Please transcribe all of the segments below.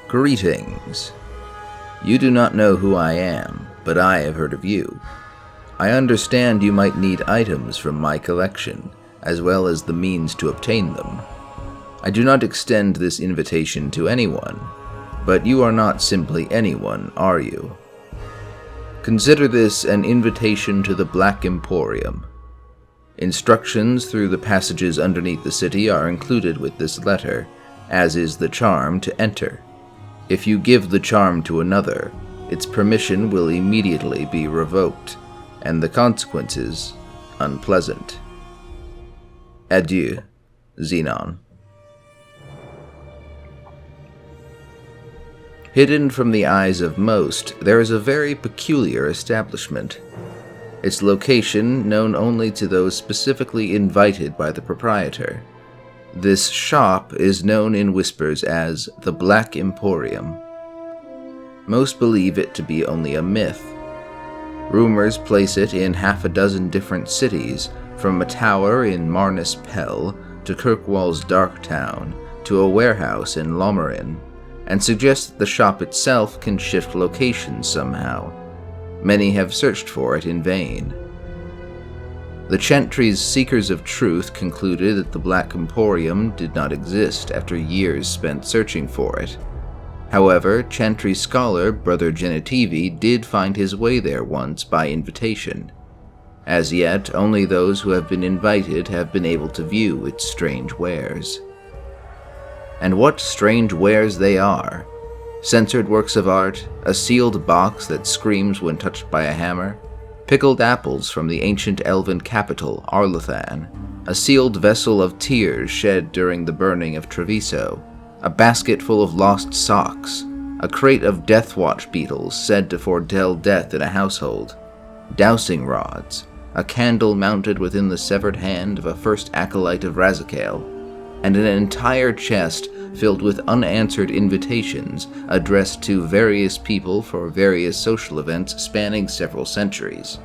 Greetings. You do not know who I am, but I have heard of you. I understand you might need items from my collection, as well as the means to obtain them. I do not extend this invitation to anyone, but you are not simply anyone, are you? Consider this an invitation to the Black Emporium. Instructions through the passages underneath the city are included with this letter, as is the charm to enter. If you give the charm to another, its permission will immediately be revoked, and the consequences unpleasant. Adieu, Xenon. Hidden from the eyes of most, there is a very peculiar establishment. Its location known only to those specifically invited by the proprietor. This shop is known in whispers as the Black Emporium. Most believe it to be only a myth. Rumors place it in half a dozen different cities, from a tower in Marnus Pell to Kirkwall's Dark Town to a warehouse in Lomarin, and suggest that the shop itself can shift locations somehow. Many have searched for it in vain. The Chantry's Seekers of Truth concluded that the Black Emporium did not exist after years spent searching for it. However, Chantry scholar Brother Genitivi did find his way there once by invitation. As yet, only those who have been invited have been able to view its strange wares. And what strange wares they are! Censored works of art, a sealed box that screams when touched by a hammer, pickled apples from the ancient elven capital, Arlathan, a sealed vessel of tears shed during the burning of Treviso, a basket full of lost socks, a crate of deathwatch beetles said to foretell death in a household, dowsing rods, a candle mounted within the severed hand of a first acolyte of Razikael, and an entire chest filled with unanswered invitations addressed to various people for various social events spanning several centuries.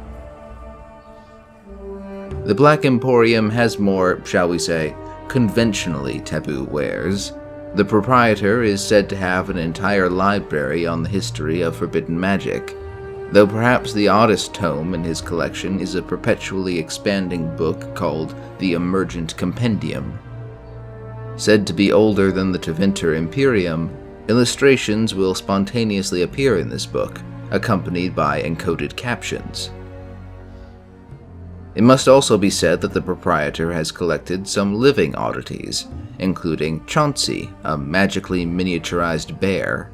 The Black Emporium has more, shall we say, conventionally taboo wares. The proprietor is said to have an entire library on the history of forbidden magic, though perhaps the oddest tome in his collection is a perpetually expanding book called the Emergent Compendium. Said to be older than the Tevinter Imperium, illustrations will spontaneously appear in this book, accompanied by encoded captions. It must also be said that the proprietor has collected some living oddities, including Chauncey, a magically miniaturized bear.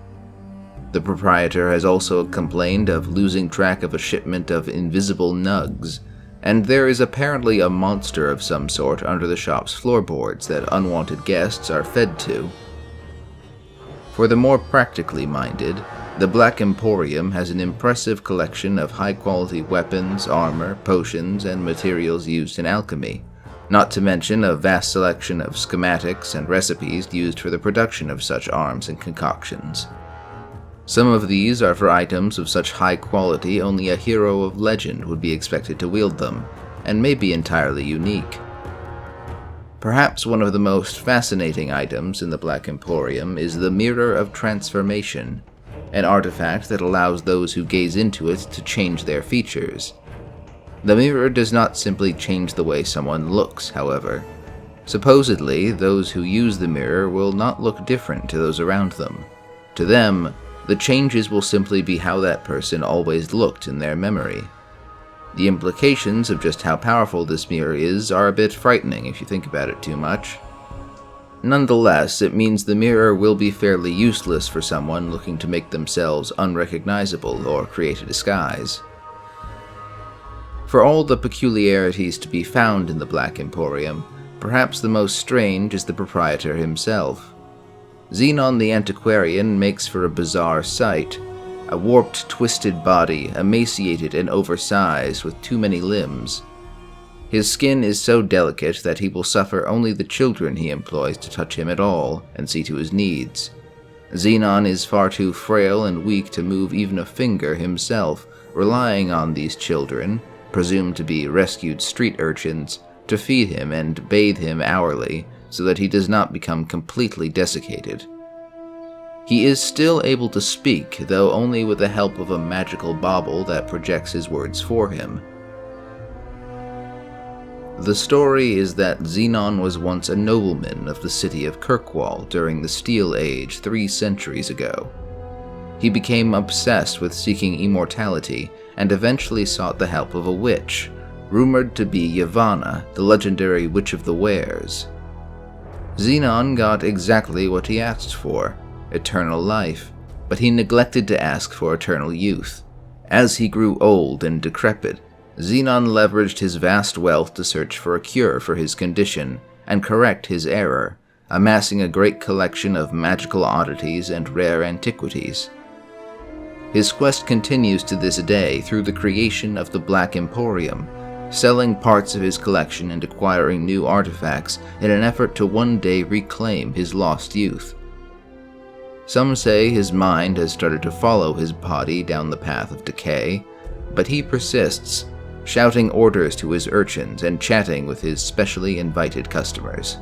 The proprietor has also complained of losing track of a shipment of invisible nugs, and there is apparently a monster of some sort under the shop's floorboards that unwanted guests are fed to. For the more practically minded, the Black Emporium has an impressive collection of high-quality weapons, armor, potions, and materials used in alchemy, not to mention a vast selection of schematics and recipes used for the production of such arms and concoctions. Some of these are for items of such high quality only a hero of legend would be expected to wield them, and may be entirely unique. Perhaps one of the most fascinating items in the Black Emporium is the Mirror of Transformation, an artifact that allows those who gaze into it to change their features. The mirror does not simply change the way someone looks, however. Supposedly, those who use the mirror will not look different to those around them. To them, the changes will simply be how that person always looked in their memory. The implications of just how powerful this mirror is are a bit frightening if you think about it too much. Nonetheless, it means the mirror will be fairly useless for someone looking to make themselves unrecognizable or create a disguise. For all the peculiarities to be found in the Black Emporium, perhaps the most strange is the proprietor himself. Xenon the Antiquarian makes for a bizarre sight. A warped, twisted body, emaciated and oversized with too many limbs. His skin is so delicate that he will suffer only the children he employs to touch him at all and see to his needs. Xenon is far too frail and weak to move even a finger himself, relying on these children, presumed to be rescued street urchins, to feed him and bathe him hourly, so that he does not become completely desiccated. He is still able to speak, though only with the help of a magical bauble that projects his words for him. The story is that Xenon was once a nobleman of the city of Kirkwall during the Steel Age 3 centuries ago. He became obsessed with seeking immortality and eventually sought the help of a witch, rumored to be Yavanna, the legendary Witch of the Wares. Xenon got exactly what he asked for, eternal life, but he neglected to ask for eternal youth. As he grew old and decrepit, Xenon leveraged his vast wealth to search for a cure for his condition and correct his error, amassing a great collection of magical oddities and rare antiquities. His quest continues to this day through the creation of the Black Emporium, selling parts of his collection and acquiring new artifacts in an effort to one day reclaim his lost youth. Some say his mind has started to follow his body down the path of decay, but he persists, shouting orders to his urchins and chatting with his specially invited customers.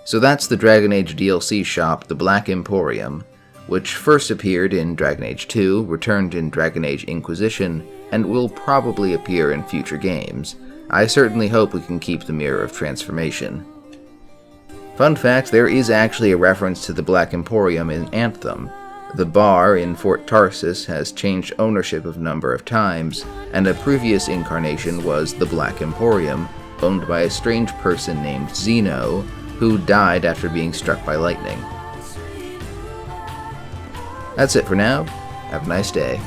So that's the Dragon Age DLC shop, the Black Emporium, which first appeared in Dragon Age 2, returned in Dragon Age Inquisition, and will probably appear in future games. I certainly hope we can keep the Mirror of Transformation. Fun fact, there is actually a reference to the Black Emporium in Anthem. The bar in Fort Tarsis has changed ownership a number of times, and a previous incarnation was the Black Emporium, owned by a strange person named Xeno, who died after being struck by lightning. That's it for now. Have a nice day.